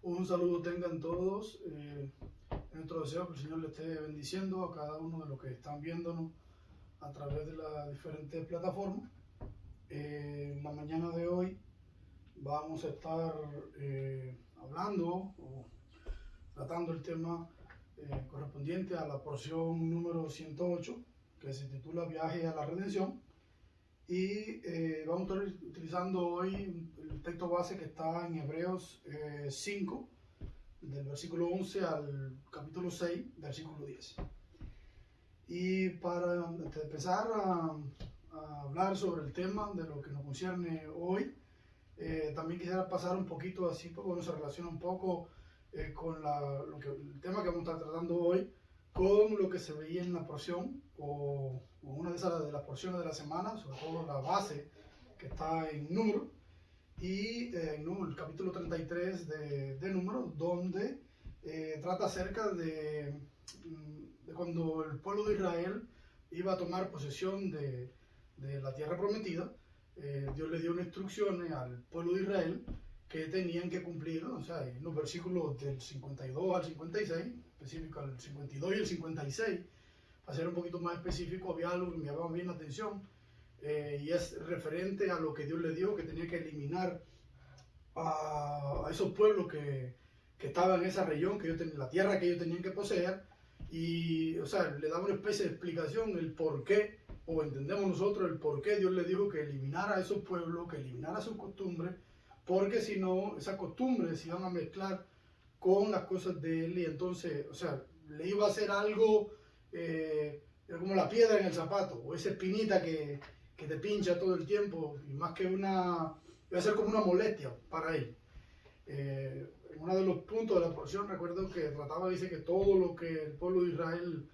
Un saludo tengan todos. Nuestro deseo que el Señor le esté bendiciendo a cada uno de los que están viéndonos a través de las diferentes plataformas. En la mañana de hoy vamos a estar hablando o tratando el tema correspondiente a la porción número 108, que se titula Viaje a la Redención. Y vamos a estar utilizando hoy el texto base que está en Hebreos 5, del versículo 11 al capítulo 6, versículo 10. Y para empezar a hablar sobre el tema de lo que nos concierne hoy, también quisiera pasar un poquito así, porque bueno, se relaciona un poco con el tema que vamos a estar tratando hoy, con lo que se veía en la porción o una de las porciones de la semana, sobre todo la base que está en Números, y en el capítulo 33 de Números, donde trata acerca de cuando el pueblo de Israel iba a tomar posesión de la tierra prometida. Dios le dio unas instrucciones al pueblo de Israel que tenían que cumplir, o sea, en los versículos del 52 al 56, específico al 52 y el 56, para ser un poquito más específico, había algo que me llamaba bien la atención, y es referente a lo que Dios le dio, que tenía que eliminar a esos pueblos que estaban en esa región, la tierra que ellos tenían que poseer, y, o sea, le daba una especie de explicación, el por qué, o entendemos nosotros el por qué Dios le dijo que eliminara a esos pueblos, que eliminara sus costumbres, porque si no, esas costumbres se iban a mezclar con las cosas de él, y entonces, o sea, le iba a hacer algo como la piedra en el zapato, o esa espinita que te pincha todo el tiempo, y más que iba a ser como una molestia para él. En uno de los puntos de la porción, recuerdo que dice que todo lo que el pueblo de Israel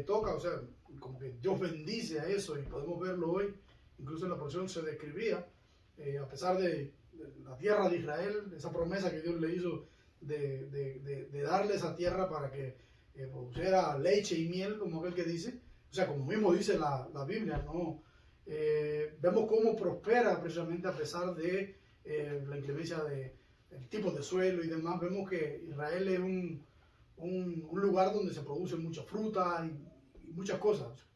toca, o sea, como que Dios bendice a eso, y podemos verlo hoy, incluso en la porción se describía, a pesar de la tierra de Israel, esa promesa que Dios le hizo de darle esa tierra para que produciera leche y miel, como aquel que dice, o sea, como mismo dice la Biblia, ¿no? Vemos cómo prospera precisamente a pesar de la inclemencia del tipo de suelo y demás. Vemos que Israel es un lugar donde se produce mucha fruta y muchas cosas.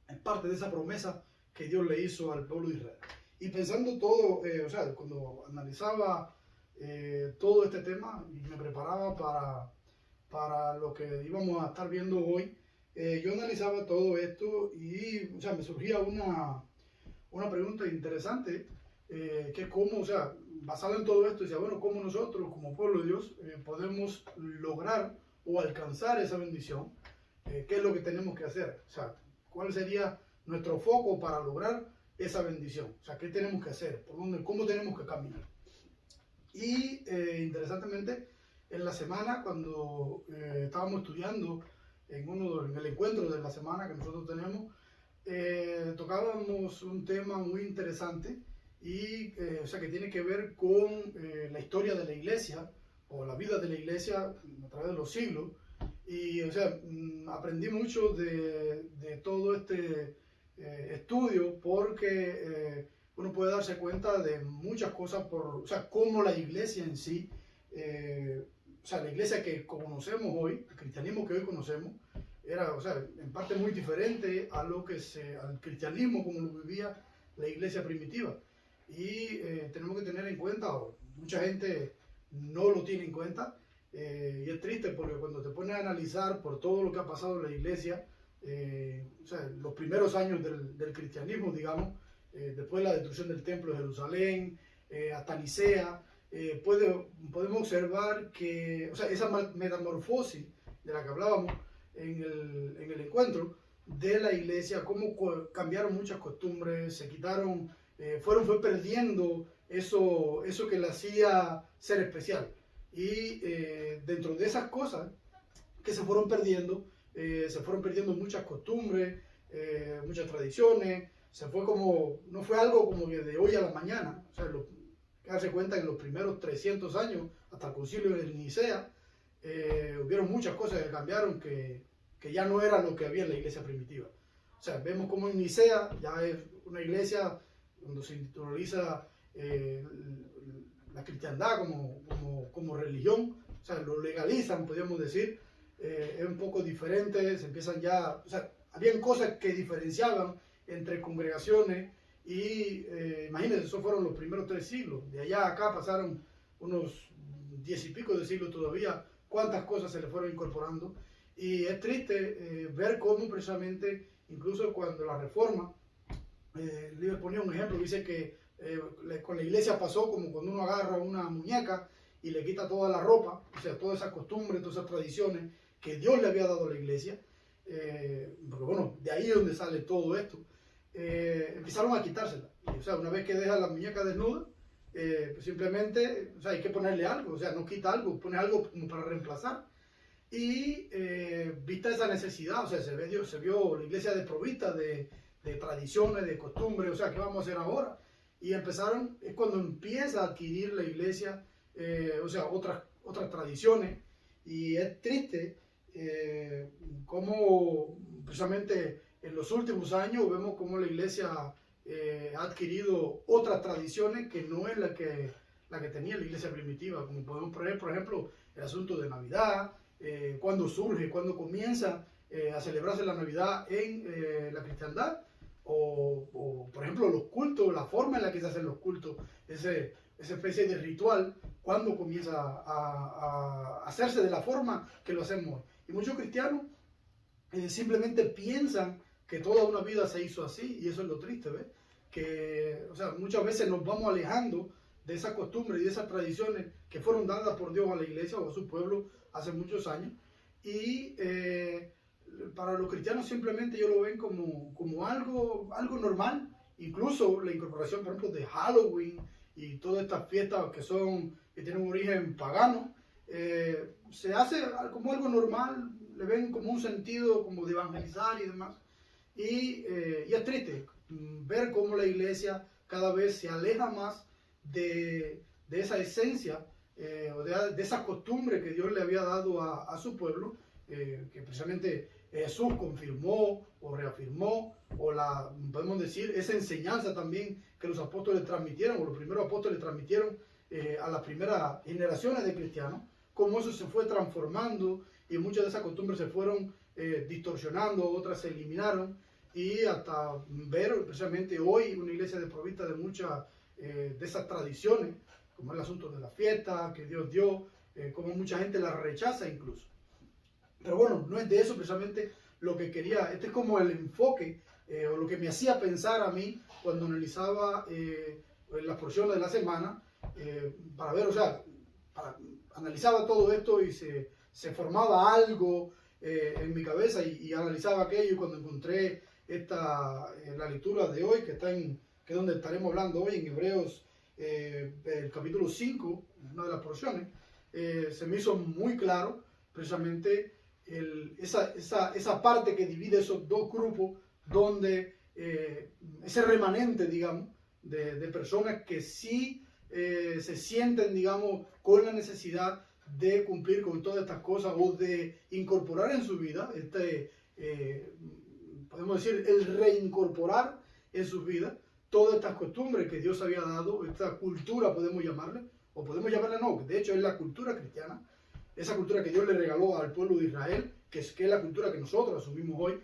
Es parte de esa promesa que Dios le hizo al pueblo de Israel. Y pensando todo, o sea, cuando analizaba todo este tema y me preparaba para lo que íbamos a estar viendo hoy, yo analizaba todo esto y, o sea, me surgía una pregunta interesante, que es cómo, o sea, basado en todo esto, decía, bueno, cómo nosotros como pueblo de Dios podemos lograr o alcanzar esa bendición, qué es lo que tenemos que hacer, o sea, cuál sería nuestro foco para lograr esa bendición, o sea, qué tenemos que hacer, cómo tenemos que caminar. Y interesantemente, en la semana, cuando estábamos estudiando en el encuentro de la semana que nosotros tenemos, tocábamos un tema muy interesante y o sea, que tiene que ver con la historia de la iglesia o la vida de la iglesia a través de los siglos. Y o sea, aprendí mucho de todo este estudio, porque uno puede darse cuenta de muchas cosas, o sea, cómo la iglesia en sí, o sea, la iglesia que conocemos hoy, el cristianismo que hoy conocemos, era, o sea, en parte muy diferente al cristianismo como lo vivía la iglesia primitiva. Y tenemos que tener en cuenta, mucha gente no lo tiene en cuenta, y es triste porque cuando te pones a analizar por todo lo que ha pasado en la iglesia, o sea, los primeros años del cristianismo, digamos, después de la destrucción del templo de Jerusalén, hasta Nicea, podemos observar que, o sea, esa metamorfosis de la que hablábamos en el encuentro de la iglesia, cómo cambiaron muchas costumbres, se quitaron, fue perdiendo eso que le hacía ser especial. Y dentro de esas cosas que se fueron perdiendo muchas costumbres, muchas tradiciones. No fue algo como que de hoy a la mañana. O sea, darse cuenta que en los primeros 300 años, hasta el concilio de Nicea, hubieron muchas cosas que cambiaron, que ya no era lo que había en la iglesia primitiva. O sea, vemos como en Nicea ya es una iglesia donde se institucionaliza la cristiandad como religión, o sea, lo legalizan, podríamos decir, es un poco diferente, se empiezan ya, o sea, habían cosas que diferenciaban entre congregaciones y imagínense, esos fueron los primeros 3 siglos, de allá a acá pasaron unos 10 y pico de siglos todavía, cuántas cosas se le fueron incorporando, y es triste ver cómo precisamente, incluso cuando la reforma, le ponía un ejemplo, dice que con la iglesia pasó como cuando uno agarra una muñeca y le quita toda la ropa, o sea, todas esas costumbres, todas esas tradiciones que Dios le había dado a la iglesia, porque bueno, de ahí es donde sale todo esto, empezaron a quitársela. O sea, una vez que deja la muñeca desnuda, pues simplemente, o sea, hay que ponerle algo, o sea, no quita algo, pone algo como para reemplazar. Y vista esa necesidad, o sea, se vio la iglesia desprovista de tradiciones, de costumbres, o sea, ¿qué vamos a hacer ahora? Y empezaron, es cuando empieza a adquirir la iglesia, o sea, otras tradiciones, y es triste cómo precisamente en los últimos años vemos cómo la iglesia ha adquirido otras tradiciones que no es la que tenía la iglesia primitiva, como podemos poner, por ejemplo, el asunto de Navidad, cuando surge, cuando comienza a celebrarse la Navidad en la cristiandad, o por ejemplo los cultos, la forma en la que se hacen los cultos, esa especie de ritual, cuando comienza a hacerse de la forma que lo hacemos. Y muchos cristianos simplemente piensan que toda una vida se hizo así, y eso es lo triste, ¿ves? Que, o sea, muchas veces nos vamos alejando de esas costumbres y de esas tradiciones que fueron dadas por Dios a la iglesia o a su pueblo hace muchos años, y para los cristianos simplemente ellos lo ven como algo normal. Incluso la incorporación, por ejemplo, de Halloween y todas estas fiestas que tienen un origen pagano, se hace como algo normal, le ven como un sentido como de evangelizar y demás. Y es triste ver cómo la iglesia cada vez se aleja más de esa esencia, o de esas costumbres que Dios le había dado a su pueblo, que precisamente Jesús confirmó o reafirmó, o podemos decir, esa enseñanza también que los apóstoles transmitieron, o los primeros apóstoles transmitieron a las primeras generaciones de cristianos, cómo eso se fue transformando y muchas de esas costumbres se fueron distorsionando, otras se eliminaron, y hasta ver precisamente hoy una iglesia desprovista de muchas de esas tradiciones, como el asunto de la fiesta que Dios dio, como mucha gente la rechaza incluso. Pero bueno, no es de eso precisamente lo que quería, este es como el enfoque, o lo que me hacía pensar a mí cuando analizaba las porciones de la semana, para ver, o sea, analizaba todo esto y se formaba algo en mi cabeza, y analizaba aquello, y cuando encontré la lectura de hoy, que es donde estaremos hablando hoy, en Hebreos, el capítulo 5, una de las porciones, se me hizo muy claro precisamente esa parte que divide esos dos grupos, donde ese remanente, digamos, de personas que sí se sienten, digamos, con la necesidad de cumplir con todas estas cosas, o de incorporar en su vida, podemos decir, el reincorporar en sus vidas todas estas costumbres que Dios había dado, esta cultura podemos llamarle, o podemos llamarla no, de hecho es la cultura cristiana, esa cultura que Dios le regaló al pueblo de Israel, que es la cultura que nosotros asumimos hoy,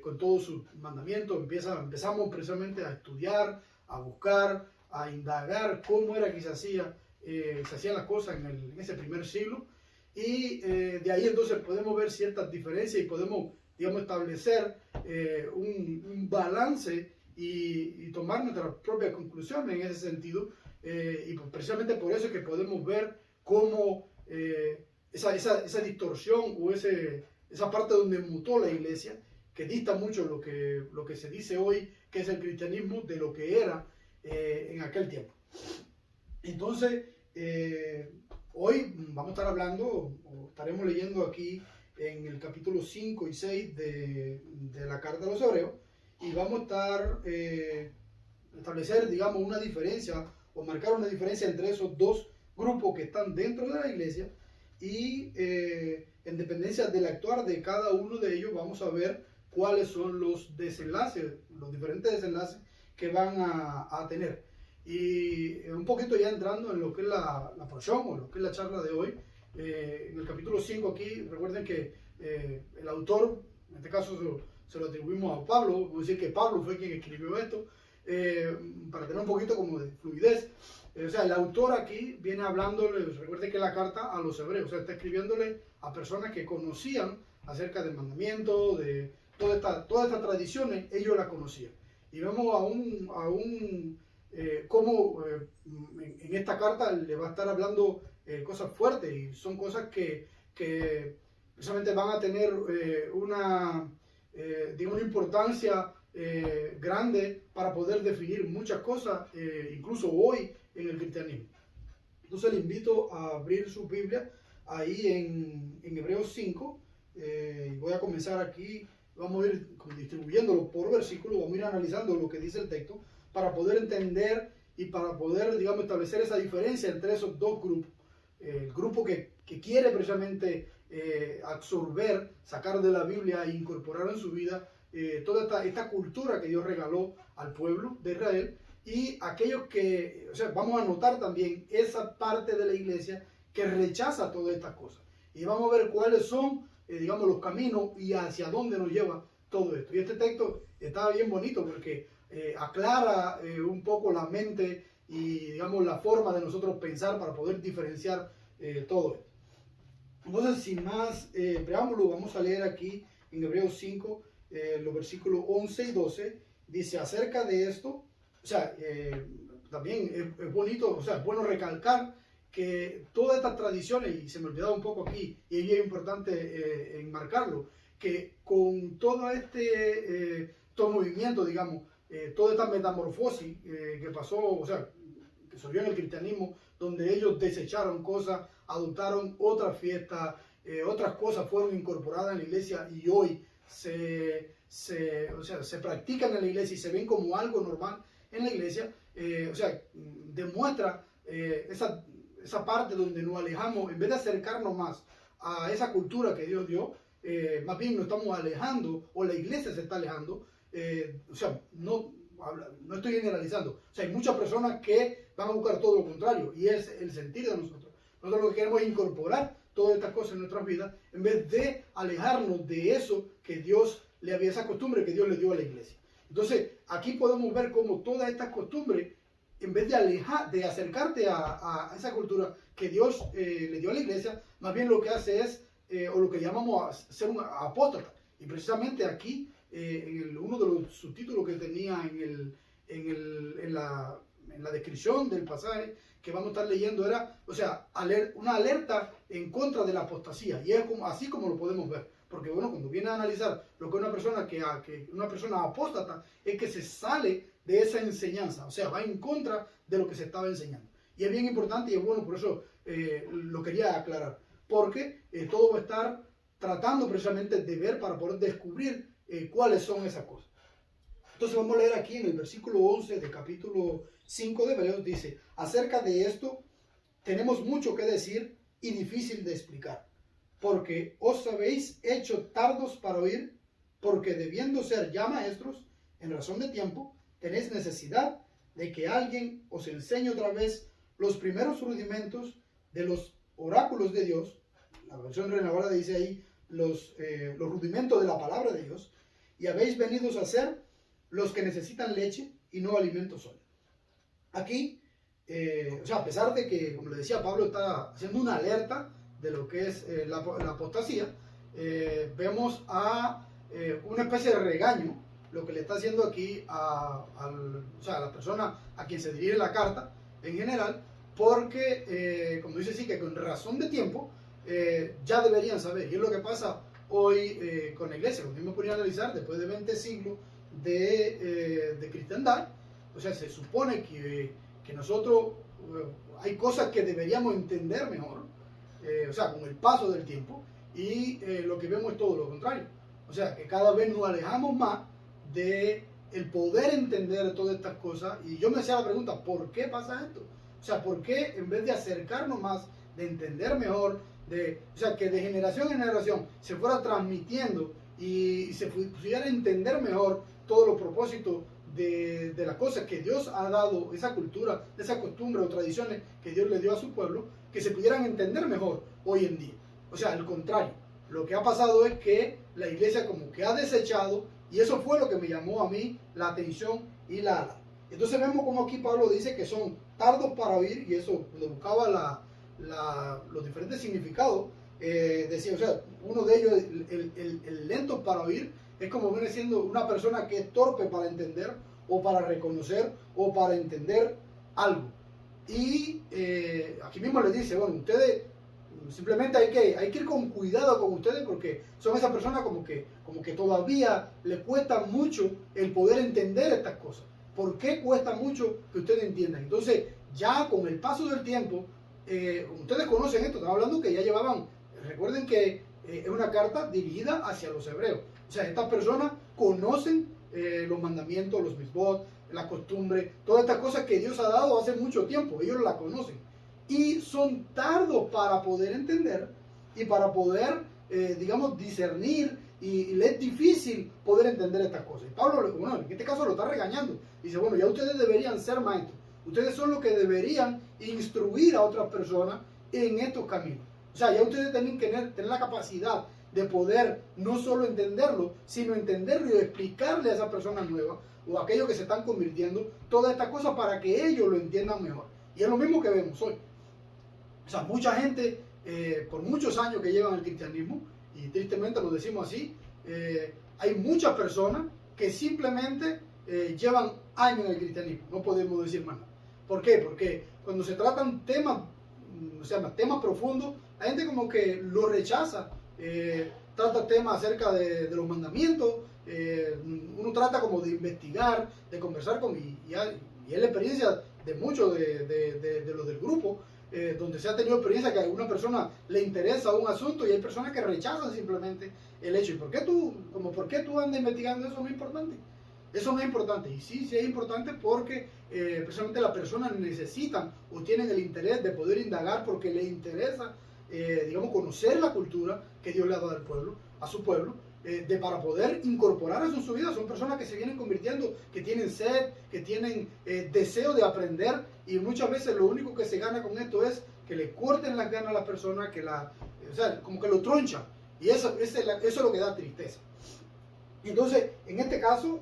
con todos sus mandamientos. Empezamos precisamente a estudiar, a buscar, a indagar cómo era que se hacían las cosas en ese primer siglo, y de ahí entonces podemos ver ciertas diferencias y podemos, digamos, establecer un balance y tomar nuestras propias conclusiones en ese sentido, y precisamente por eso es que podemos ver cómo esa distorsión, o esa parte donde mutó la iglesia, que dista mucho lo que se dice hoy que es el cristianismo de lo que era en aquel tiempo. Entonces, hoy vamos a estar hablando, o estaremos leyendo aquí en el capítulo 5 y 6 de la carta a los Hebreos, y vamos a estar establecer, digamos, una diferencia, o marcar una diferencia entre esos dos grupos que están dentro de la iglesia, y en dependencia del actuar de cada uno de ellos vamos a ver cuáles son los desenlaces, los diferentes desenlaces que van a tener. Y un poquito ya entrando en lo que es la porción, o lo que es la charla de hoy, en el capítulo 5 aquí, recuerden que el autor, en este caso se lo atribuimos a Pablo, vamos a decir que Pablo fue quien escribió esto, para tener un poquito como de fluidez. O sea, el autor aquí viene hablándole, recuerden que la carta a los hebreos, o sea, está escribiéndole a personas que conocían acerca del mandamiento, de todas estas tradiciones, ellos las conocían. Y vemos cómo en esta carta le va a estar hablando cosas fuertes, y son cosas que precisamente van a tener una importancia grande para poder definir muchas cosas, incluso hoy en el cristianismo. Entonces le invito a abrir su Biblia ahí en Hebreos 5. Voy a comenzar aquí, vamos a ir distribuyéndolo por versículo, vamos a ir analizando lo que dice el texto para poder entender y para poder, digamos, establecer esa diferencia entre esos dos grupos. El grupo que quiere precisamente absorber, sacar de la Biblia e incorporar en su vida toda esta cultura que Dios regaló al pueblo de Israel, y aquellos que, o sea, vamos a notar también esa parte de la iglesia que rechaza todas estas cosas. Y vamos a ver cuáles son, digamos, los caminos y hacia dónde nos lleva todo esto. Y este texto está bien bonito porque aclara un poco la mente y, digamos, la forma de nosotros pensar para poder diferenciar todo esto. Entonces, sin más preámbulo, vamos a leer aquí en Hebreos 5, los versículos 11 y 12. Dice acerca de esto, o sea, también es bonito, o sea, es bueno recalcar que todas estas tradiciones, y se me olvidaba un poco aquí, y es importante enmarcarlo, que con todo todo movimiento, digamos, toda esta metamorfosis que pasó, o sea, que surgió en el cristianismo, donde ellos desecharon cosas, adoptaron otras fiestas, otras cosas fueron incorporadas en la iglesia y hoy se practican en la iglesia y se ven como algo normal en la iglesia. O sea, demuestra esa parte donde nos alejamos, en vez de acercarnos más a esa cultura que Dios dio, más bien nos estamos alejando, o la iglesia se está alejando. O sea, no estoy generalizando. O sea, hay muchas personas que van a buscar todo lo contrario, y es el sentir de nosotros. Nosotros lo que queremos es incorporar todas estas cosas en nuestras vidas, en vez de alejarnos de eso que Dios le había, esa costumbre que Dios le dio a la iglesia. Entonces, aquí podemos ver cómo todas estas costumbres, en vez de acercarte a esa cultura que Dios le dio a la iglesia, más bien lo que hace es, o lo que llamamos ser un apóstata. Y precisamente aquí, uno de los subtítulos que tenía en la descripción del pasaje que vamos a estar leyendo era, o sea, una alerta en contra de la apostasía. Y es así como lo podemos ver. Porque bueno, cuando viene a analizar lo que una persona apóstata es que se sale de esa enseñanza, o sea, va en contra de lo que se estaba enseñando. Y es bien importante y es bueno, por eso lo quería aclarar. Porque todo va a estar tratando precisamente de ver para poder descubrir cuáles son esas cosas. Entonces vamos a leer aquí en el versículo 11 del capítulo 5 de Hebreos, dice: acerca de esto tenemos mucho que decir y difícil de explicar, porque os habéis hecho tardos para oír, porque debiendo ser ya maestros en razón de tiempo, tenéis necesidad de que alguien os enseñe otra vez los primeros rudimentos de los oráculos de Dios. La versión Reina Valera dice ahí los rudimentos de la palabra de Dios, y habéis venido a ser los que necesitan leche y no alimento sólido. Aquí, o sea, a pesar de que, como le decía, Pablo está haciendo una alerta de lo que es la apostasía, vemos una especie de regaño, lo que le está haciendo aquí a la persona a quien se dirige la carta en general, porque, como dice así, que con razón de tiempo ya deberían saber. Y es lo que pasa hoy con la iglesia. Cuando yo me ponía a analizar, después de 20 siglos de cristiandad, o sea, se supone que nosotros hay cosas que deberíamos entender mejor, o sea, con el paso del tiempo, y lo que vemos es todo lo contrario. O sea, que cada vez nos alejamos más de el poder entender todas estas cosas. Y yo me hacía la pregunta, ¿por qué pasa esto? O sea, ¿por qué en vez de acercarnos más, de entender mejor, o sea, que de generación en generación se fuera transmitiendo y se pudiera entender mejor todos los propósitos de las cosas que Dios ha dado, esa cultura, esas costumbres o tradiciones que Dios le dio a su pueblo, que se pudieran entender mejor hoy en día. O sea, al contrario, lo que ha pasado es que la iglesia como que ha desechado, y eso fue lo que me llamó a mí la atención y la... Entonces vemos como aquí Pablo dice que son tardos para oír, y eso, cuando buscaba los diferentes significados, decía, o sea, uno de ellos, el lento para oír, es como viene siendo una persona que es torpe para entender, o para reconocer, o para entender algo. Y aquí mismo les dice, bueno, ustedes simplemente hay que ir con cuidado con ustedes, porque son esas personas como que todavía les cuesta mucho el poder entender estas cosas. ¿Por qué cuesta mucho que ustedes entiendan? Entonces, ya con el paso del tiempo, ustedes conocen esto, estamos hablando que ya llevaban, recuerden que es una carta dirigida hacia los hebreos. O sea, estas personas conocen los mandamientos, los mitzvot, las costumbres, todas estas cosas que Dios ha dado hace mucho tiempo, ellos la conocen. Y son tardos para poder entender y para poder, digamos, discernir, y le es difícil poder entender estas cosas. Y Pablo, bueno, en este caso lo está regañando. Dice, bueno, ya ustedes deberían ser maestros. Ustedes son los que deberían instruir a otras personas en estos caminos. O sea, ya ustedes tienen que tener la capacidad de poder no solo entenderlo, sino entenderlo y explicarle a esas personas nuevas o a aquellos que se están convirtiendo todas estas cosas para que ellos lo entiendan mejor. Y es lo mismo que vemos hoy. O sea, mucha gente, por muchos años que llevan el cristianismo, y tristemente lo decimos así, hay muchas personas que simplemente llevan años en el cristianismo, no podemos decir más nada. ¿Por qué? Porque cuando se tratan temas, o sea, temas profundos, la gente como que lo rechaza, trata temas acerca de los mandamientos, uno trata como de investigar, de conversar con, y es la experiencia de muchos de los del grupo, donde se ha tenido experiencia que a alguna persona le interesa un asunto y hay personas que rechazan simplemente el hecho. ¿Y por qué tú andas investigando eso? No es importante. Eso no es importante. Y sí es importante porque precisamente las personas necesitan o tienen el interés de poder indagar porque les interesa, digamos, conocer la cultura que Dios le ha dado al pueblo, a su pueblo, para poder incorporar eso en su vida. Son personas que se vienen convirtiendo, que tienen sed, que tienen deseo de aprender, y muchas veces lo único que se gana con esto es que le corten las ganas a la persona, o sea, como que lo tronchan, y eso es lo que da tristeza. Y entonces, en este caso,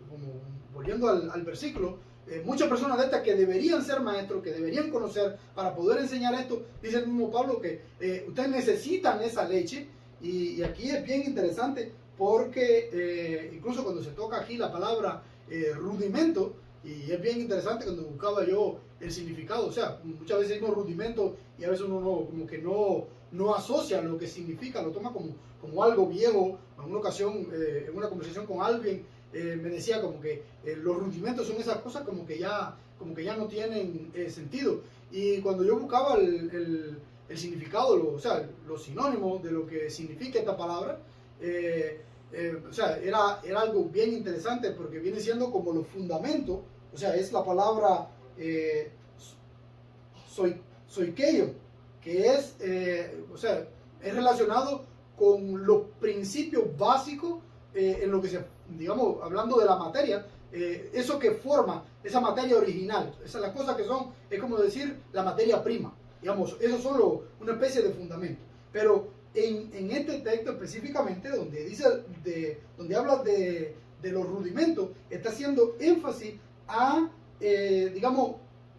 como volviendo al versículo, muchas personas de estas que deberían ser maestros, que deberían conocer para poder enseñar esto, dice el mismo Pablo que ustedes necesitan esa leche. Y aquí es bien interesante porque incluso cuando se toca aquí la palabra rudimento, y es bien interesante cuando buscaba yo el significado, o sea, muchas veces decimos rudimento y a veces uno como que no asocia lo que significa, lo toma como algo viejo. En una ocasión, en una conversación con alguien, me decía como que los rudimentos son esas cosas como que ya no tienen sentido. Y cuando yo buscaba el significado, o sea, los sinónimos de lo que significa esta palabra, o sea, era algo bien interesante porque viene siendo como los fundamentos. O sea, es la palabra soikeio, que es, o sea, es relacionado con los principios básicos en lo que se, digamos, hablando de la materia, eso que forma esa materia original, esas las cosas que son, es como decir la materia prima, digamos, esos son una especie de fundamento. Pero en este texto específicamente, donde habla de los rudimentos, está haciendo énfasis a, digamos,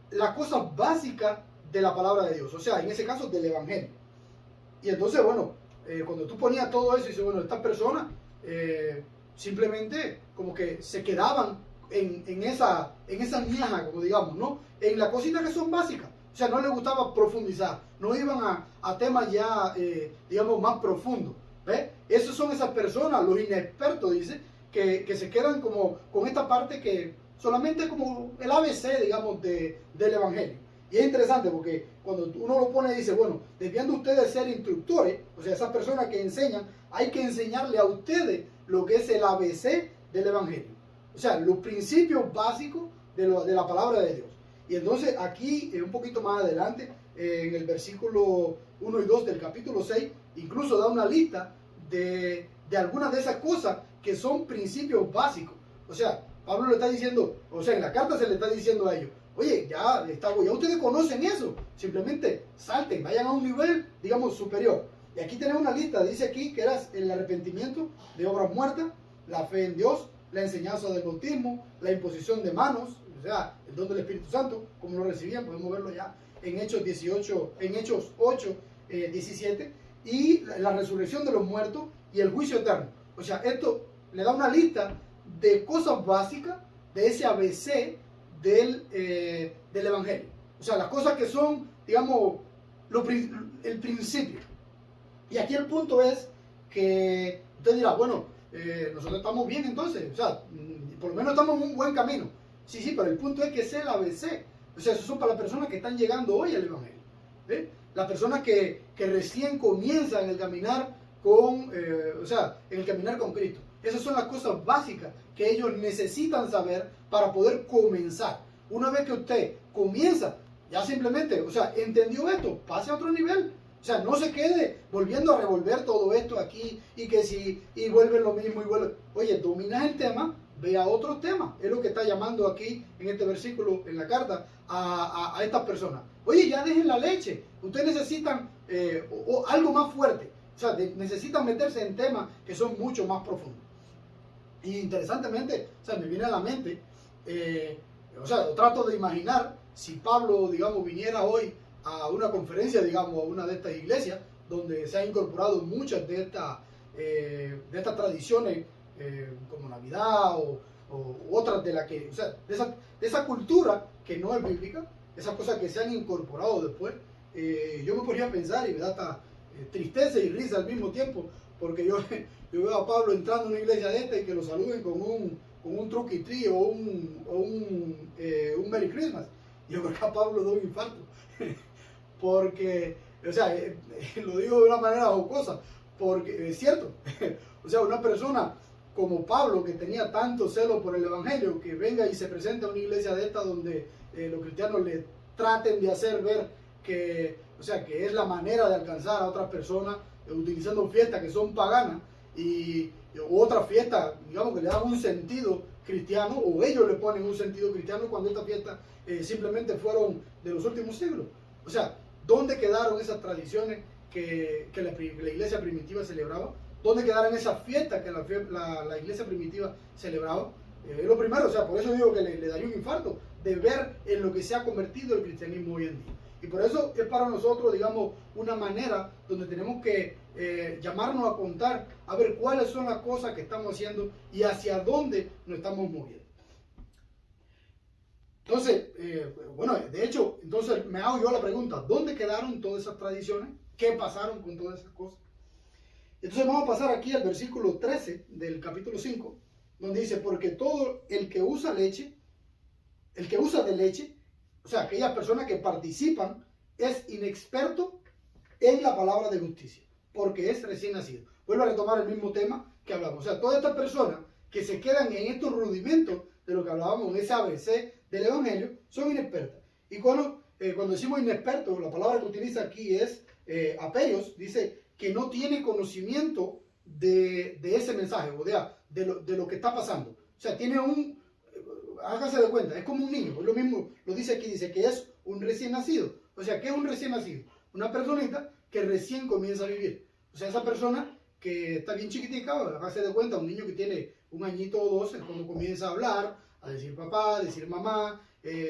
las cosas básicas de la palabra de Dios, o sea, en ese caso del evangelio. Y entonces, bueno, cuando tú ponías todo eso y dices, bueno, estas personas simplemente como que se quedaban en esa miaja, como digamos, ¿no? En las cositas que son básicas. O sea, no les gustaba profundizar, no iban a temas ya, digamos, más profundos. ¿Ves? Esos son esas personas, los inexpertos, dice, que se quedan como con esta parte que solamente como el ABC, digamos, del evangelio. Y es interesante porque cuando uno lo pone y dice, bueno, debiendo ustedes ser instructores, o sea, esas personas que enseñan, hay que enseñarle a ustedes lo que es el ABC del evangelio. O sea, los principios básicos de la palabra de Dios. Y entonces aquí, un poquito más adelante, en el versículo 1 y 2 del capítulo 6, incluso da una lista de algunas de esas cosas que son principios básicos. O sea, Pablo le está diciendo, o sea, en la carta se le está diciendo a ellos, oye, ya ustedes conocen eso, simplemente salten, vayan a un nivel, digamos, superior. Y aquí tenemos una lista, dice aquí que era el arrepentimiento de obras muertas, la fe en Dios, la enseñanza del bautismo, la imposición de manos, o sea, el don del Espíritu Santo, como lo recibían, podemos verlo ya en Hechos 8, 17, y la resurrección de los muertos y el juicio eterno. O sea, esto le da una lista de cosas básicas de ese ABC del Evangelio. O sea, las cosas que son, digamos, el principio. Y aquí el punto es que usted dirá, bueno, nosotros estamos bien entonces, o sea, por lo menos estamos en un buen camino. Sí, sí, pero el punto es que es el ABC. O sea, eso son para las personas que están llegando hoy al Evangelio. Las personas que recién comienzan el caminar en el caminar con Cristo. Esas son las cosas básicas que ellos necesitan saber para poder comenzar. Una vez que usted comienza, ya simplemente, o sea, entendió esto, pase a otro nivel. O sea, no se quede volviendo a revolver todo esto aquí y vuelve lo mismo y vuelve. Oye, dominas el tema, ve a otro tema. Es lo que está llamando aquí en este versículo, en la carta, a estas personas. Oye, ya dejen la leche. Ustedes necesitan algo más fuerte. O sea, necesitan meterse en temas que son mucho más profundos. Y interesantemente, o sea, me viene a la mente, o sea, trato de imaginar si Pablo, digamos, viniera hoy a una conferencia, digamos, a una de estas iglesias, donde se han incorporado muchas de estas tradiciones, como Navidad o otras de las que, o sea, de esa cultura que no es bíblica, esas cosas que se han incorporado después, yo me ponía a pensar y me da hasta tristeza y risa al mismo tiempo, porque yo veo a Pablo entrando en una iglesia de esta y que lo saluden con un truck y tree o un Merry Christmas. Yo creo que a Pablo da un infarto, porque, o sea, lo digo de una manera jocosa, porque es cierto, o sea, una persona como Pablo, que tenía tanto celo por el Evangelio, que venga y se presenta a una iglesia de esta donde los cristianos le traten de hacer ver que, o sea, que es la manera de alcanzar a otras personas, utilizando fiestas que son paganas y otras fiestas, digamos, que le dan un sentido cristiano, o ellos le ponen un sentido cristiano cuando estas fiestas simplemente fueron de los últimos siglos. O sea, ¿dónde quedaron esas tradiciones que la iglesia primitiva celebraba? ¿Dónde quedaron esas fiestas que la iglesia primitiva celebraba? Es lo primero, o sea, por eso digo que le daría un infarto de ver en lo que se ha convertido el cristianismo hoy en día. Y por eso es para nosotros, digamos, una manera donde tenemos que llamarnos a contar, a ver cuáles son las cosas que estamos haciendo y hacia dónde nos estamos moviendo. Entonces, bueno, de hecho, entonces me hago yo la pregunta, ¿dónde quedaron todas esas tradiciones? ¿Qué pasaron con todas esas cosas? Entonces vamos a pasar aquí al versículo 13 del capítulo 5, donde dice, porque todo el que usa leche, el que usa de leche, o sea, aquellas personas que participan, es inexperto en la palabra de justicia, porque es recién nacido. Vuelvo a retomar el mismo tema que hablamos. O sea, todas estas personas que se quedan en estos rudimentos de lo que hablábamos en ese ABC del Evangelio, son inexpertas. Y cuando decimos inexpertos, la palabra que utiliza aquí es apeios, dice que no tiene conocimiento de ese mensaje, o de lo que está pasando. O sea, tiene hágase de cuenta, es como un niño, es lo mismo, lo dice aquí, dice que es un recién nacido. O sea, ¿qué es un recién nacido? Una personita que recién comienza a vivir. O sea, esa persona que está bien chiquitica, hágase de cuenta, un niño que tiene un añito o dos, es cuando comienza a hablar, a decir papá, a decir mamá,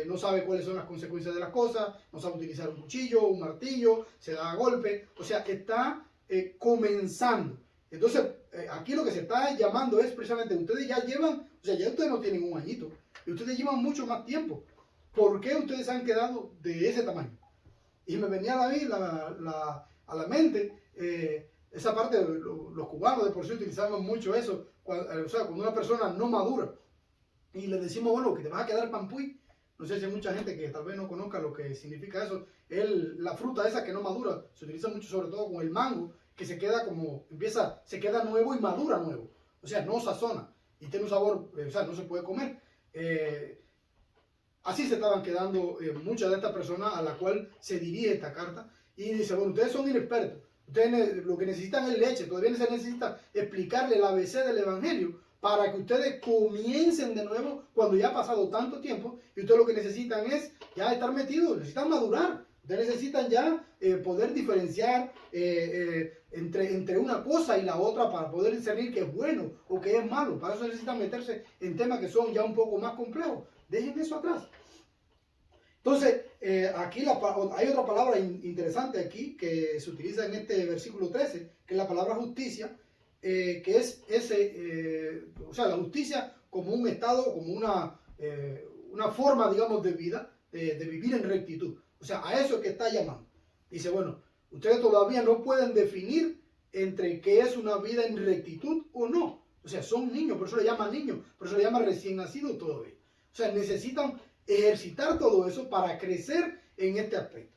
no sabe cuáles son las consecuencias de las cosas, no sabe utilizar un cuchillo, un martillo, se da a golpe, o sea, está comenzando. Entonces, aquí lo que se está llamando es precisamente, ustedes ya llevan, o sea, ya ustedes no tienen un añito, y ustedes llevan mucho más tiempo. ¿Por qué ustedes han quedado de ese tamaño? Y me venía a la mente esa parte, los cubanos de por sí utilizaban mucho eso, o sea, cuando una persona no madura, y le decimos, bueno, que te vas a quedar pampuy. No sé si hay mucha gente que tal vez no conozca lo que significa eso. La fruta esa que no madura, se utiliza mucho sobre todo con el mango, que se queda se queda nuevo y madura nuevo. O sea, no sazona y tiene un sabor, o sea, no se puede comer. Así se estaban quedando muchas de estas personas a la cual se dirige esta carta. Y dice, bueno, ustedes son inexpertos. Ustedes lo que necesitan es leche. Todavía se necesita explicarle el ABC del Evangelio para que ustedes comiencen de nuevo cuando ya ha pasado tanto tiempo y ustedes lo que necesitan es ya estar metidos, necesitan madurar. Ustedes necesitan ya poder diferenciar entre una cosa y la otra para poder discernir qué es bueno o qué es malo. Para eso necesitan meterse en temas que son ya un poco más complejos. Dejen eso atrás. Entonces, aquí hay otra palabra interesante aquí que se utiliza en este versículo 13, que es la palabra justicia, que es o sea, la justicia como un estado, como una forma, digamos, de vida, de vivir en rectitud. O sea, a eso es que está llamando. Dice, bueno, ustedes todavía no pueden definir entre qué es una vida en rectitud o no. O sea, son niños, por eso le llaman niños, por eso le llaman recién nacidos todavía. O sea, necesitan ejercitar todo eso para crecer en este aspecto.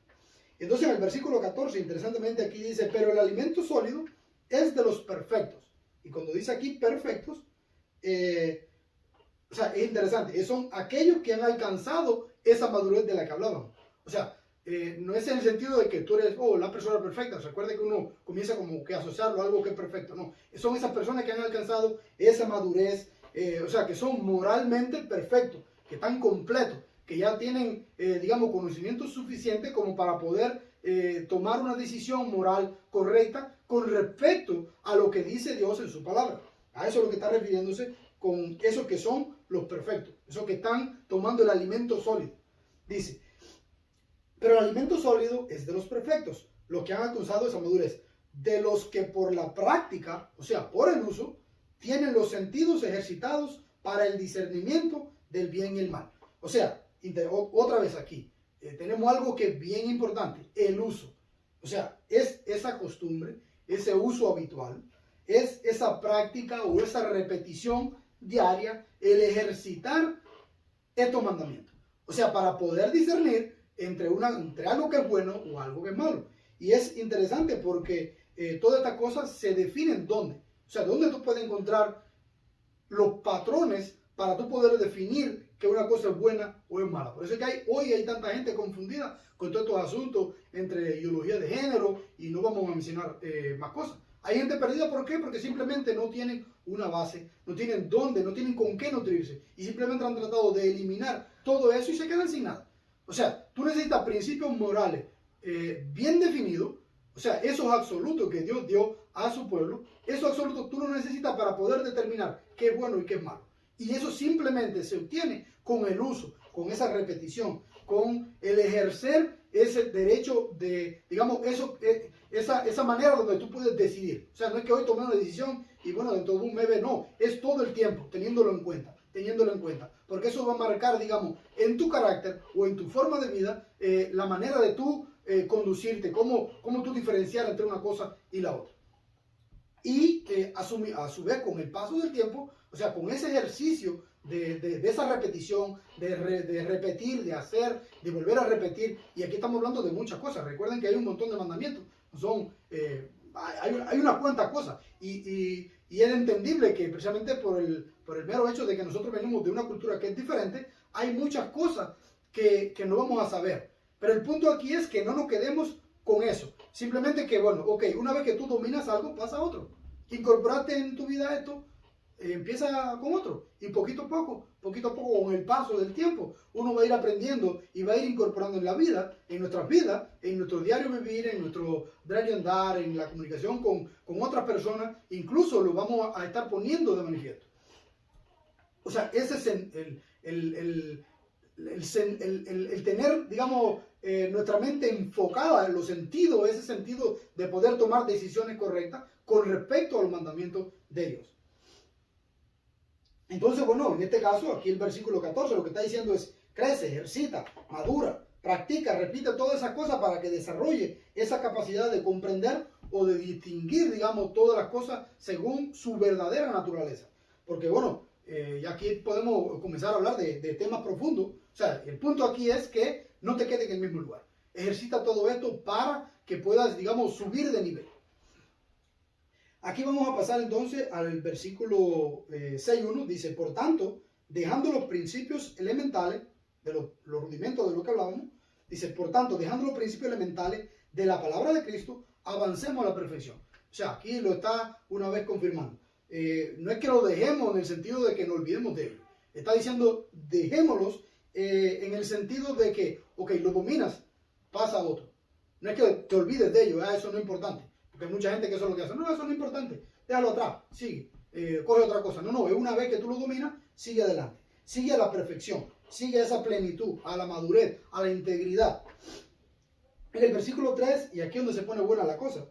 Entonces, en el versículo 14, interesantemente aquí dice, pero el alimento sólido es de los perfectos. Y cuando dice aquí perfectos, o sea, es interesante, son aquellos que han alcanzado esa madurez de la que hablábamos. O sea, no es en el sentido de que tú eres, la persona perfecta. Recuerde que uno comienza como que a asociarlo a algo que es perfecto. No, son esas personas que han alcanzado esa madurez, o sea, que son moralmente perfectos, que están completos, que ya tienen, digamos, conocimiento suficiente como para poder tomar una decisión moral correcta con respecto a lo que dice Dios en su palabra. A eso es lo que está refiriéndose con esos que son los perfectos, esos que están tomando el alimento sólido. Dice, pero el alimento sólido es de los perfectos, los que han alcanzado esa madurez, de los que por la práctica, o sea, por el uso, tienen los sentidos ejercitados para el discernimiento del bien y el mal. O sea, otra vez aquí, tenemos algo que es bien importante, el uso. O sea, es esa costumbre, ese uso habitual, es esa práctica o esa repetición diaria, el ejercitar estos mandamientos. O sea, para poder discernir entre algo que es bueno o algo que es malo. Y es interesante porque todas estas cosas se definen ¿dónde? O sea, ¿dónde tú puedes encontrar los patrones para tú poder definir que una cosa es buena o es mala? Por eso es que hoy hay tanta gente confundida con todos estos asuntos entre ideología de género y no vamos a mencionar más cosas. Hay gente perdida, ¿por qué? Porque simplemente no tienen una base, no tienen dónde, no tienen con qué nutrirse y simplemente han tratado de eliminar todo eso y se quedan sin nada. O sea, tú necesitas principios morales bien definidos, o sea, esos absolutos que Dios dio a su pueblo, esos absolutos tú los necesitas para poder determinar qué es bueno y qué es malo. Y eso simplemente se obtiene con el uso, con esa repetición, con el ejercer ese derecho de, digamos, esa manera donde tú puedes decidir. O sea, no es que hoy tomé una decisión y bueno, dentro de un mes, no, es todo el tiempo teniéndolo en cuenta. Porque eso va a marcar, digamos, en tu carácter o en tu forma de vida, la manera de tú conducirte, cómo tú diferenciar entre una cosa y la otra. Y a su vez, con el paso del tiempo, o sea, con ese ejercicio de esa repetición, de repetir, de hacer, de volver a repetir, y aquí estamos hablando de muchas cosas. Recuerden que hay un montón de mandamientos, hay unas cuantas cosas, y es entendible que precisamente por el mero hecho de que nosotros venimos de una cultura que es diferente, hay muchas cosas que no vamos a saber. Pero el punto aquí es que no nos quedemos con eso. Simplemente que, bueno, ok, una vez que tú dominas algo, pasa a otro. Incorporaste en tu vida esto, empieza con otro. Y poquito a poco, con el paso del tiempo, uno va a ir aprendiendo y va a ir incorporando en la vida, en nuestras vidas, en nuestro diario vivir, en nuestro diario andar, en la comunicación con otras personas. Incluso lo vamos a estar poniendo de manifiesto. O sea, ese es el tener, digamos, nuestra mente enfocada en los sentidos, ese sentido de poder tomar decisiones correctas con respecto a los mandamientos de Dios. Entonces, bueno, en este caso, aquí el versículo 14 lo que está diciendo es, crece, ejercita, madura, practica, repite todas esas cosas para que desarrolle esa capacidad de comprender o de distinguir, digamos, todas las cosas según su verdadera naturaleza. Porque, bueno, y aquí podemos comenzar a hablar de temas profundos. O sea, el punto aquí es que no te quedes en el mismo lugar. Ejercita todo esto para que puedas, digamos, subir de nivel. Aquí vamos a pasar entonces al versículo 6.1. Dice, por tanto, dejando los principios elementales, de los rudimentos de lo que hablábamos, dice, por tanto, dejando los principios elementales de la palabra de Cristo, avancemos a la perfección. O sea, aquí lo está una vez confirmando. no es que lo dejemos en el sentido de que nos olvidemos de ellos. Está diciendo, dejémoslos en el sentido de que, ok, lo dominas, pasa a otro. No es que te olvides de ellos, eso no es importante. Porque hay mucha gente que eso es lo que hace. No, eso no es importante. Déjalo atrás, sigue, coge otra cosa. No, una vez que tú lo dominas, sigue adelante. Sigue a la perfección, sigue a esa plenitud, a la madurez, a la integridad. En el versículo 3, y aquí es donde se pone buena la cosa,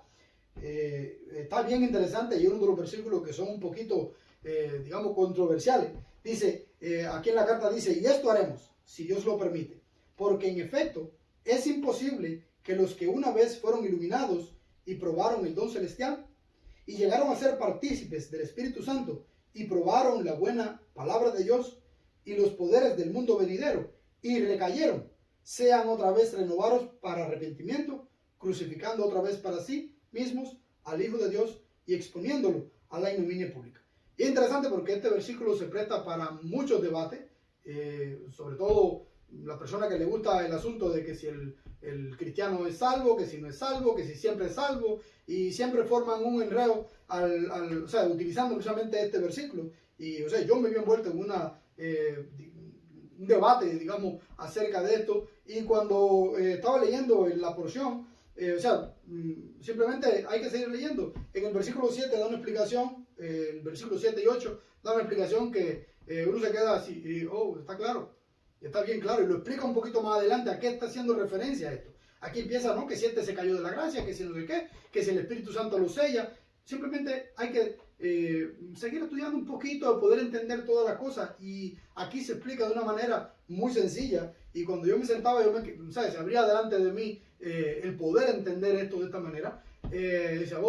está bien interesante y uno de los versículos que son un poquito, digamos, controversiales. Dice, aquí en la carta dice, y esto haremos, si Dios lo permite, porque en efecto es imposible que los que una vez fueron iluminados y probaron el don celestial y llegaron a ser partícipes del Espíritu Santo y probaron la buena palabra de Dios y los poderes del mundo venidero y recayeron, sean otra vez renovados para arrepentimiento, crucificando otra vez para sí mismos al Hijo de Dios y exponiéndolo a la ignominia pública. Y es interesante porque este versículo se presta para muchos debates, sobre todo la persona que le gusta el asunto de que si el cristiano es salvo, que si no es salvo, que si siempre es salvo, y siempre forman un enredo o sea, utilizando precisamente este versículo. Y o sea, yo me vi envuelto en un debate, digamos, acerca de esto, y cuando estaba leyendo la porción, o sea, simplemente hay que seguir leyendo. En el versículo 7 da una explicación, el versículo 7 y 8 da una explicación que uno se queda así, y está claro, está bien claro, y lo explica un poquito más adelante a qué está haciendo referencia a esto. Aquí empieza, ¿no? Que si este se cayó de la gracia, que si no sé qué, que si el Espíritu Santo lo sella. Simplemente hay que seguir estudiando un poquito, poder entender todas las cosas, y aquí se explica de una manera muy sencilla, y cuando yo me sentaba, ¿sabes? Se abría delante de mí el poder entender esto de esta manera. Decía,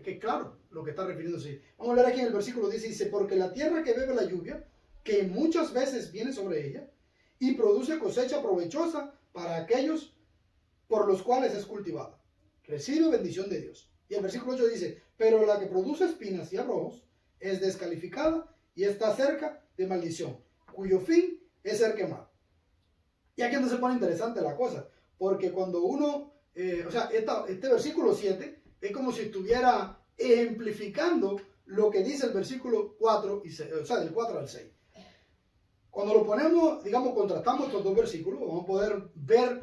que es claro lo que está refiriéndose. Vamos a leer aquí en el versículo 10, dice, porque la tierra que bebe la lluvia, que muchas veces viene sobre ella, y produce cosecha provechosa para aquellos por los cuales es cultivada, recibe bendición de Dios. Y el versículo 8 dice, pero la que produce espinas y abrojos es descalificada y está cerca de maldición, cuyo fin es ser quemado. Y aquí es donde se pone interesante la cosa, porque cuando uno, o sea, este versículo 7 es como si estuviera ejemplificando lo que dice el versículo 4, y 6, o sea, del 4 al 6. Cuando lo ponemos, digamos, contrastamos estos dos versículos, vamos a poder ver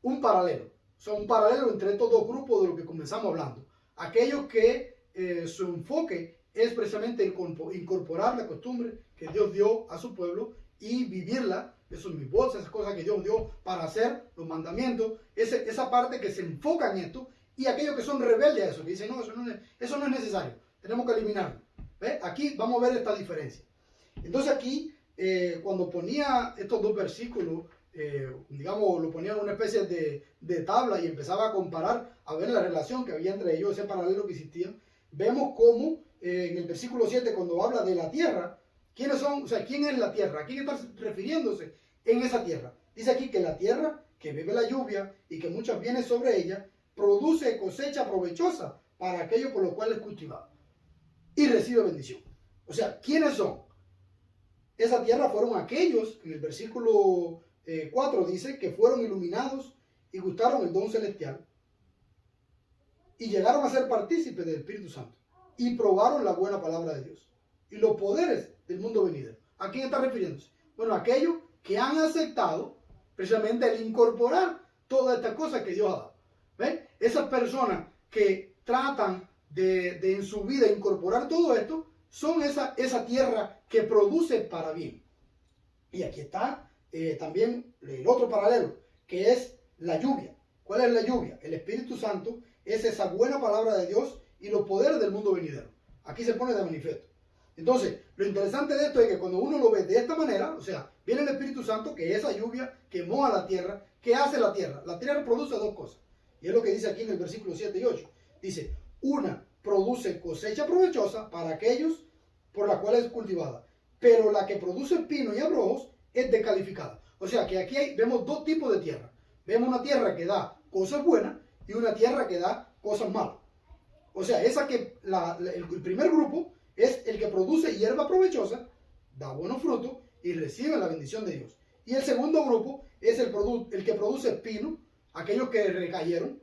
un paralelo. O sea, un paralelo entre estos dos grupos de lo que comenzamos hablando. Aquellos que su enfoque es precisamente incorporar la costumbre que Dios dio a su pueblo y vivirla, esos mitzvot, esas cosas que Dios dio para hacer, los mandamientos, esa parte que se enfoca en esto, y aquellos que son rebeldes a eso, que dicen, no, eso no es necesario, tenemos que eliminarlo. ¿Ve? Aquí vamos a ver esta diferencia. Entonces aquí, cuando ponía estos dos versículos, digamos, lo ponía en una especie de tabla y empezaba a comparar, a ver la relación que había entre ellos, ese paralelo que existía, vemos cómo en el versículo 7, cuando habla de la tierra, ¿quiénes son? O sea, ¿quién es la tierra? ¿A quién está refiriéndose en esa tierra? Dice aquí que la tierra que bebe la lluvia y que muchas vienen sobre ella, produce cosecha provechosa para aquellos por los cuales es cultivado y recibe bendición. O sea, ¿quiénes son? Esa tierra fueron aquellos, en el versículo 4 dice, que fueron iluminados y gustaron el don celestial y llegaron a ser partícipes del Espíritu Santo y probaron la buena palabra de Dios y los poderes del mundo venidero. ¿A quién está refiriéndose? Bueno, aquellos que han aceptado precisamente el incorporar todas estas cosas que Dios ha dado. ¿Ven? Esas personas que tratan de en su vida incorporar todo esto, son esa tierra que produce para bien. Y aquí está también el otro paralelo, que es la lluvia. ¿Cuál es la lluvia? El Espíritu Santo es esa buena palabra de Dios y los poderes del mundo venidero. Aquí se pone de manifiesto. Entonces, lo interesante de esto es que cuando uno lo ve de esta manera, o sea, viene el Espíritu Santo, que esa lluvia que moja la tierra. ¿Qué hace la tierra? La tierra produce dos cosas. Y es lo que dice aquí en el versículo 7 y 8. Dice, una, produce cosecha provechosa para aquellos por la cual es cultivada. Pero la que produce espino y abrojos es descalificada. O sea que aquí vemos dos tipos de tierra. Vemos una tierra que da cosas buenas y una tierra que da cosas malas. O sea, el primer grupo es el que produce hierba provechosa, da buenos frutos y recibe la bendición de Dios. Y el segundo grupo es el que produce espino, aquellos que recayeron,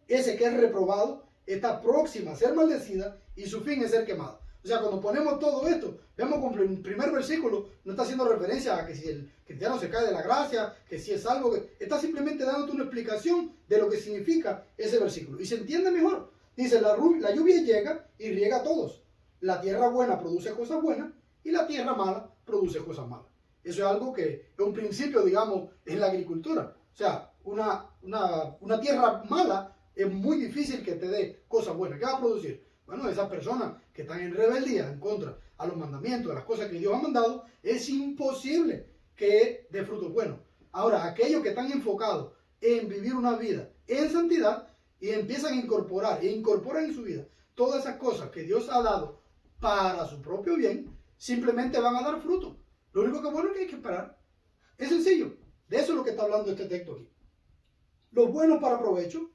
ese que es reprobado, está próxima a ser maldecida y su fin es ser quemada. O sea, cuando ponemos todo esto, vemos como el primer versículo no está haciendo referencia a que si el cristiano se cae de la gracia, que si es salvo, que está simplemente dándote una explicación de lo que significa ese versículo. Y se entiende mejor. Dice, la lluvia llega y riega a todos. La tierra buena produce cosas buenas y la tierra mala produce cosas malas. Eso es algo que es un principio, digamos, en la agricultura. O sea, una tierra mala es muy difícil que te dé cosas buenas. ¿Qué va a producir? Bueno, esas personas que están en rebeldía en contra a los mandamientos, a las cosas que Dios ha mandado, es imposible que dé frutos buenos. Ahora, aquellos que están enfocados en vivir una vida en santidad y empiezan a incorporar e incorporan en su vida todas esas cosas que Dios ha dado para su propio bien, simplemente van a dar fruto. Lo único que bueno es que hay que esperar. Es sencillo. De eso es lo que está hablando este texto aquí. Los buenos para provecho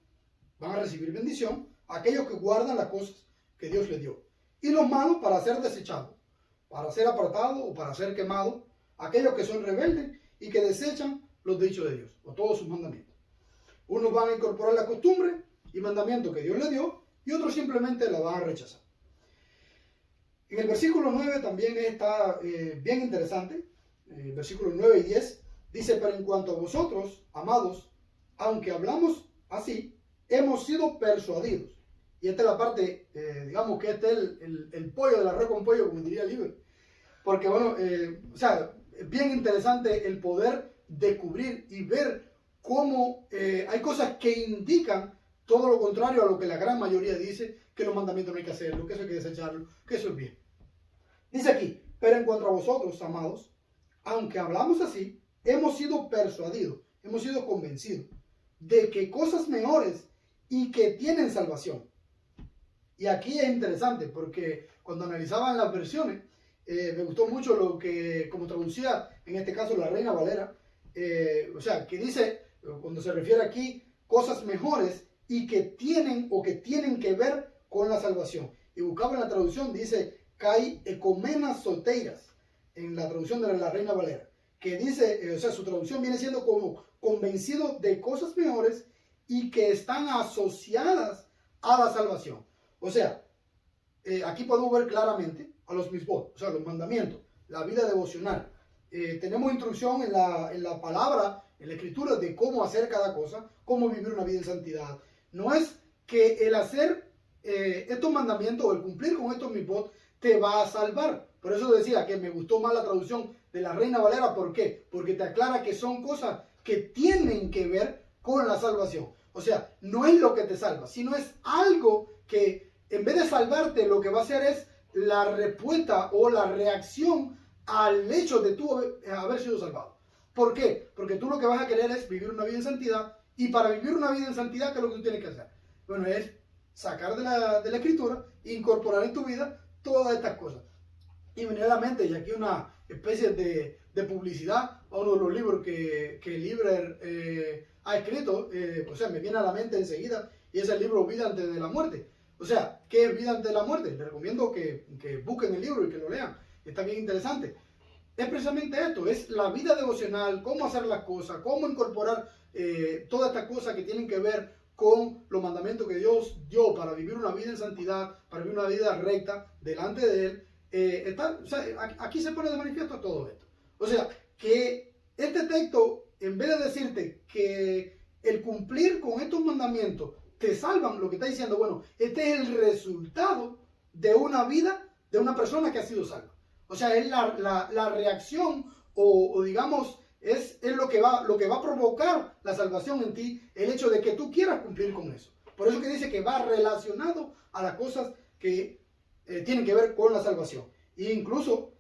van a recibir bendición, aquellos que guardan las cosas que Dios les dio. Y los malos para ser desechados, para ser apartados o para ser quemados, aquellos que son rebeldes y que desechan los dichos de Dios o todos sus mandamientos. Unos van a incorporar la costumbre y mandamiento que Dios les dio y otros simplemente la van a rechazar. En el versículo 9 también está bien interesante. Versículos 9 y 10 dice, pero en cuanto a vosotros, amados, aunque hablamos así, hemos sido persuadidos. Y esta es la parte, digamos que este es el pollo del arroz con pollo, como diría Libre. Porque bueno, o sea, es bien interesante el poder descubrir y ver cómo hay cosas que indican todo lo contrario a lo que la gran mayoría dice, que los mandamientos no hay que hacerlo, que eso hay que desecharlo, que eso es bien. Dice aquí, pero en cuanto a vosotros, amados, aunque hablamos así, hemos sido persuadidos, hemos sido convencidos de que cosas mejores y que tienen salvación. Y aquí es interesante porque cuando analizaban las versiones, me gustó mucho lo que, como traducía en este caso la Reina Valera, o sea, que dice, cuando se refiere aquí, cosas mejores y que tienen o que tienen que ver con la salvación. Y buscaba en la traducción, dice, kai ecomenas solteiras, en la traducción de la Reina Valera, que dice, o sea, su traducción viene siendo como convencido de cosas mejores y que están asociadas a la salvación. O sea, aquí podemos ver claramente a los misbot, o sea, los mandamientos, la vida devocional. Tenemos instrucción en la palabra, en la escritura, de cómo hacer cada cosa, cómo vivir una vida en santidad. No es que el hacer estos mandamientos o el cumplir con estos misbot te va a salvar. Por eso decía que me gustó más la traducción de la Reina Valera. ¿Por qué? Porque te aclara que son cosas que tienen que ver con la salvación. O sea, no es lo que te salva, sino es algo que en vez de salvarte, lo que va a hacer es la respuesta o la reacción al hecho de tú haber sido salvado. ¿Por qué? Porque tú lo que vas a querer es vivir una vida en santidad. Y para vivir una vida en santidad, ¿qué es lo que tú tienes que hacer? Bueno, es sacar de la escritura e incorporar en tu vida todas estas cosas. Y me viene a la mente, y aquí una especie de publicidad a uno de los libros que Liber ha escrito, o sea, me viene a la mente enseguida, y es el libro Vida antes de la muerte. O sea, ¿qué es vida antes de la muerte? Les recomiendo que busquen el libro y que lo lean. Está bien interesante. Es precisamente esto, es la vida devocional, cómo hacer las cosas, cómo incorporar todas estas cosas que tienen que ver con los mandamientos que Dios dio para vivir una vida en santidad, para vivir una vida recta delante de Él. O sea, aquí se pone de manifiesto todo esto. O sea, que este texto, en vez de decirte que el cumplir con estos mandamientos te salvan, lo que está diciendo, bueno, este es el resultado de una vida de una persona que ha sido salva. O sea, es la reacción o digamos, es lo que va a provocar la salvación en ti, el hecho de que tú quieras cumplir con eso. Por eso que dice que va relacionado a las cosas que tienen que ver con la salvación. E incluso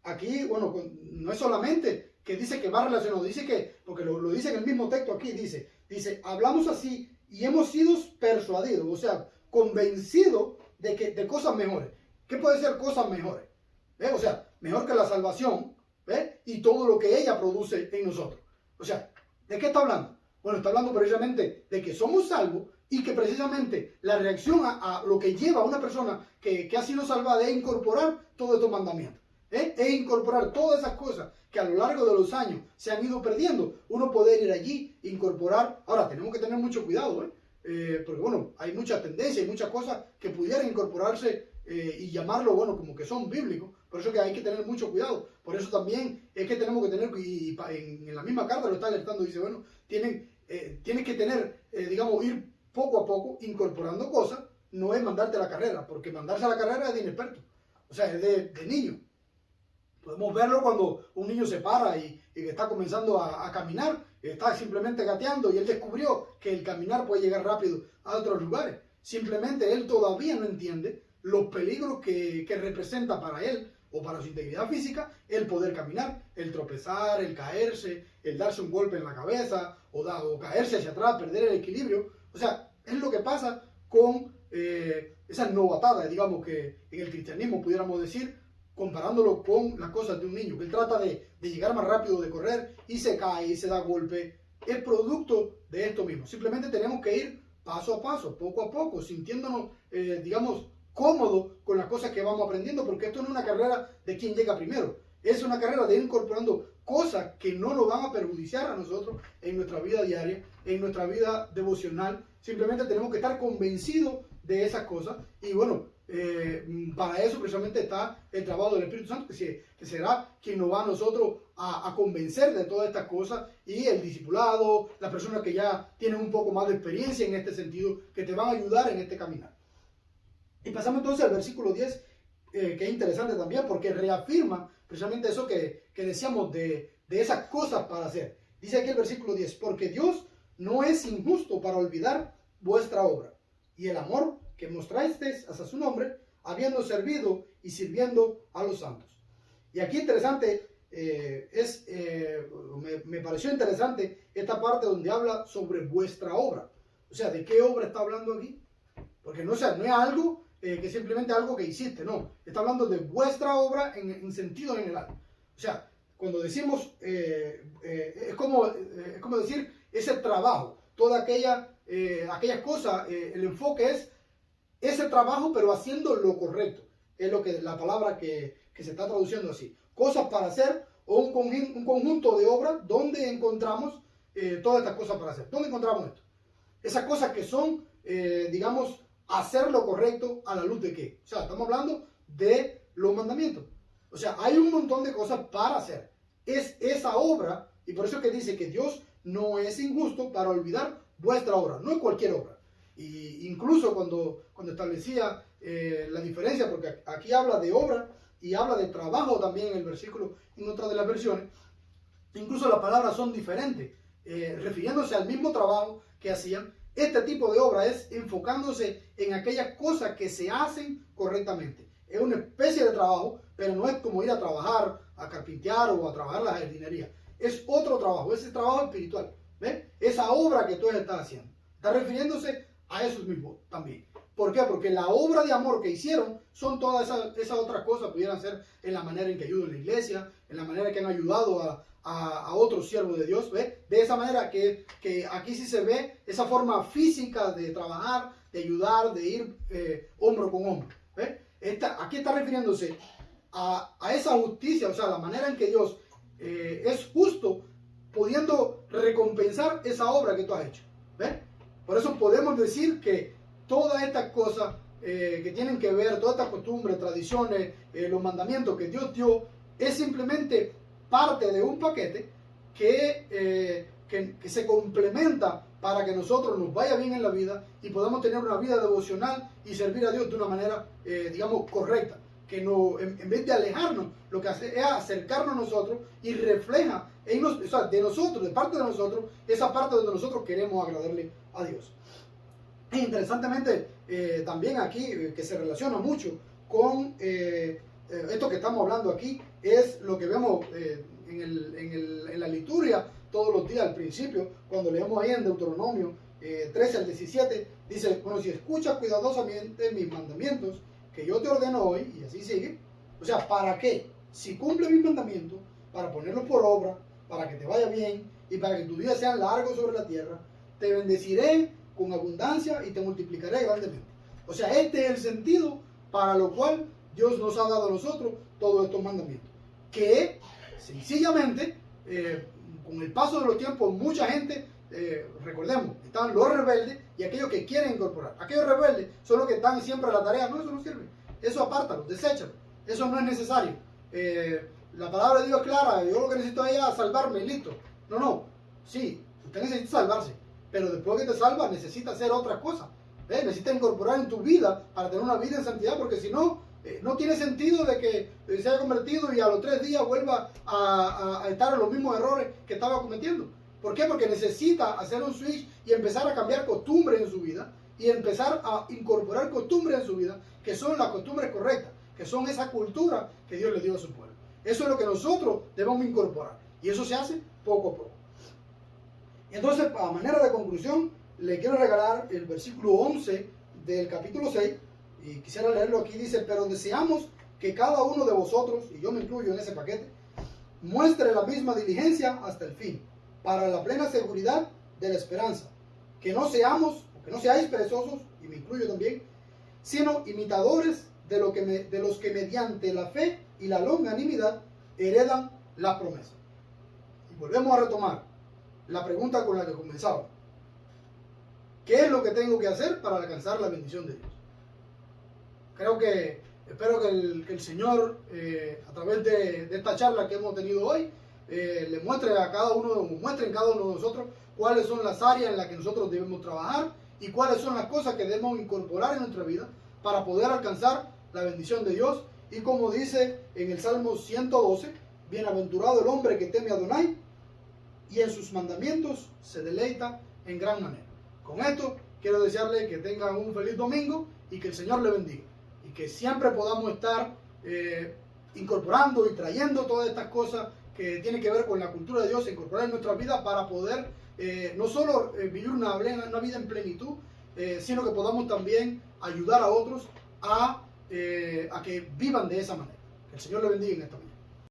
aquí, bueno, no es solamente que dice que va relacionado, dice que, porque lo dice en el mismo texto aquí, dice, hablamos así y hemos sido persuadidos, o sea, convencidos de cosas mejores. ¿Qué puede ser cosas mejores? ¿Ve? O sea, mejor que la salvación, ¿ve? Y todo lo que ella produce en nosotros. O sea, ¿de qué está hablando? Bueno, está hablando precisamente de que somos salvos y que precisamente la reacción a lo que lleva a una persona que ha sido salvada es incorporar todos estos mandamientos. Es incorporar todas esas cosas que a lo largo de los años se han ido perdiendo. Uno poder ir allí, incorporar. Ahora, tenemos que tener mucho cuidado, porque bueno, hay mucha tendencia, hay muchas cosas que pudieran incorporarse y llamarlo, bueno, como que son bíblicos. Por eso que hay que tener mucho cuidado. Por eso también es que tenemos que tener, y en la misma carta lo está alertando, dice, bueno, tienen que tener, digamos, ir poco a poco incorporando cosas. No es mandarte a la carrera, porque mandarse a la carrera es de inexperto, o sea, es de niño. Podemos verlo cuando un niño se para y está comenzando a caminar, está simplemente gateando y él descubrió que el caminar puede llegar rápido a otros lugares. Simplemente él todavía no entiende los peligros que representa para él o para su integridad física el poder caminar, el tropezar, el caerse, el darse un golpe en la cabeza o caerse hacia atrás, perder el equilibrio. O sea, es lo que pasa con esa novatada, digamos, que en el cristianismo pudiéramos decir, comparándolo con las cosas de un niño, que él trata de llegar más rápido, de correr, y se cae y se da golpe. Es producto de esto mismo. Simplemente tenemos que ir paso a paso, poco a poco, sintiéndonos, digamos, cómodos con las cosas que vamos aprendiendo, porque esto no es una carrera de quién llega primero, es una carrera de ir incorporando cosas que no nos van a perjudicar a nosotros en nuestra vida diaria, en nuestra vida devocional. Simplemente tenemos que estar convencidos de esas cosas, y bueno, para eso precisamente está el trabajo del Espíritu Santo, que será quien nos va a nosotros a convencer de todas estas cosas, y el discipulado, las personas que ya tienen un poco más de experiencia en este sentido, que te van a ayudar en este caminar. Y pasamos entonces al versículo 10, que es interesante también, porque reafirma precisamente eso que decíamos de esas cosas para hacer. Dice aquí el versículo 10, porque Dios no es injusto para olvidar vuestra obra y el amor que mostrasteis hacia su nombre, habiendo servido y sirviendo a los santos. Y aquí interesante, me pareció interesante esta parte donde habla sobre vuestra obra. O sea, ¿de qué obra está hablando aquí? Porque no es algo que simplemente algo que hiciste, no. Está hablando de vuestra obra en sentido general. O sea, cuando decimos, es como decir ese trabajo, toda aquellas cosas, el enfoque es ese trabajo, pero haciendo lo correcto. Es lo que la palabra que se está traduciendo así. Cosas para hacer, o un conjunto de obras donde encontramos todas estas cosas para hacer. ¿Dónde encontramos esto? Esas cosas que son, digamos, hacer lo correcto a la luz de qué. O sea, estamos hablando de los mandamientos. O sea, hay un montón de cosas para hacer. Es esa obra, y por eso es que dice que Dios no es injusto para olvidar vuestra obra, no es cualquier obra. Y incluso cuando establecía la diferencia, porque aquí habla de obra y habla de trabajo también en el versículo, en otra de las versiones, incluso las palabras son diferentes, refiriéndose al mismo trabajo que hacían. Este tipo de obra es enfocándose en aquellas cosas que se hacen correctamente. Es una especie de trabajo, pero no es como ir a trabajar, a carpintear o a trabajar la jardinería. Es otro trabajo, ese trabajo espiritual. ¿Ves? Esa obra que tú estás haciendo. Está refiriéndose a eso mismo también. ¿Por qué? Porque la obra de amor que hicieron son todas esas otras cosas. Pudieran ser en la manera en que ayudan a la iglesia, en la manera que han ayudado a otros siervos de Dios. ¿Ve? De esa manera que aquí sí se ve esa forma física de trabajar, de ayudar, de ir hombro con hombro. ¿Ve? Aquí está refiriéndose a esa justicia, o sea, la manera en que Dios es justo, pudiendo recompensar esa obra que tú has hecho. ¿Ves? Por eso podemos decir que todas estas cosas que tienen que ver, todas estas costumbres, tradiciones, los mandamientos que Dios dio, es simplemente parte de un paquete que se complementa para que nosotros nos vaya bien en la vida y podamos tener una vida devocional y servir a Dios de una manera, digamos, correcta. Que no, en vez de alejarnos, lo que hace es acercarnos a nosotros y refleja o sea, de nosotros, de parte de nosotros, esa parte donde nosotros queremos agradarle a Dios. E interesantemente, también aquí, que se relaciona mucho con esto que estamos hablando aquí, es lo que vemos en la liturgia todos los días al principio, cuando leemos ahí en Deuteronomio 13 al 17, dice, bueno, si escuchas cuidadosamente mis mandamientos, que yo te ordeno hoy, y así sigue. O sea, ¿para qué? Si cumple mis mandamientos, para ponerlos por obra, para que te vaya bien y para que tus días sean largos sobre la tierra, te bendeciré con abundancia y te multiplicaré grandemente. O sea, este es el sentido para lo cual Dios nos ha dado a nosotros todos estos mandamientos. Que sencillamente, con el paso de los tiempos, mucha gente, recordemos, están los rebeldes y aquellos que quieren incorporar. Aquellos rebeldes son los que están siempre a la tarea. No, eso no sirve. eso apártalo, deséchalo, eso no es necesario. La palabra de Dios es clara, yo lo que necesito es salvarme, listo. No, sí, usted necesita salvarse, pero después que te salva necesita hacer otras cosas. Necesita incorporar en tu vida para tener una vida en santidad, porque si no, no tiene sentido de que se haya convertido y a los 3 días vuelva a estar en los mismos errores que estaba cometiendo. ¿Por qué? Porque necesita hacer un switch y empezar a cambiar costumbres en su vida y empezar a incorporar costumbres en su vida que son las costumbres correctas, que son esa cultura que Dios le dio a su pueblo. Eso es lo que nosotros debemos incorporar y eso se hace poco a poco. Entonces, a manera de conclusión, le quiero regalar el versículo 11 del capítulo 6 y quisiera leerlo aquí. Dice: pero deseamos que cada uno de vosotros, y yo me incluyo en ese paquete, muestre la misma diligencia hasta el fin, para la plena seguridad de la esperanza, que no seáis perezosos, y me incluyo también, sino imitadores de los que mediante la fe y la longanimidad heredan la promesa. Y volvemos a retomar la pregunta con la que comenzaba: ¿qué es lo que tengo que hacer para alcanzar la bendición de Dios? Espero que el Señor, a través de esta charla que hemos tenido hoy, le muestre en cada uno de nosotros cuáles son las áreas en las que nosotros debemos trabajar y cuáles son las cosas que debemos incorporar en nuestra vida para poder alcanzar la bendición de Dios. Y como dice en el Salmo 112, bienaventurado el hombre que teme a Adonai y en sus mandamientos se deleita en gran manera. Con esto quiero desearle que tengan un feliz domingo y que el Señor le bendiga. Y que siempre podamos estar incorporando y trayendo todas estas cosas que tienen que ver con la cultura de Dios, incorporar en nuestra vida para poder no solo vivir una vida en plenitud, sino que podamos también ayudar a otros a que vivan de esa manera. Que el Señor le bendiga en esta manera.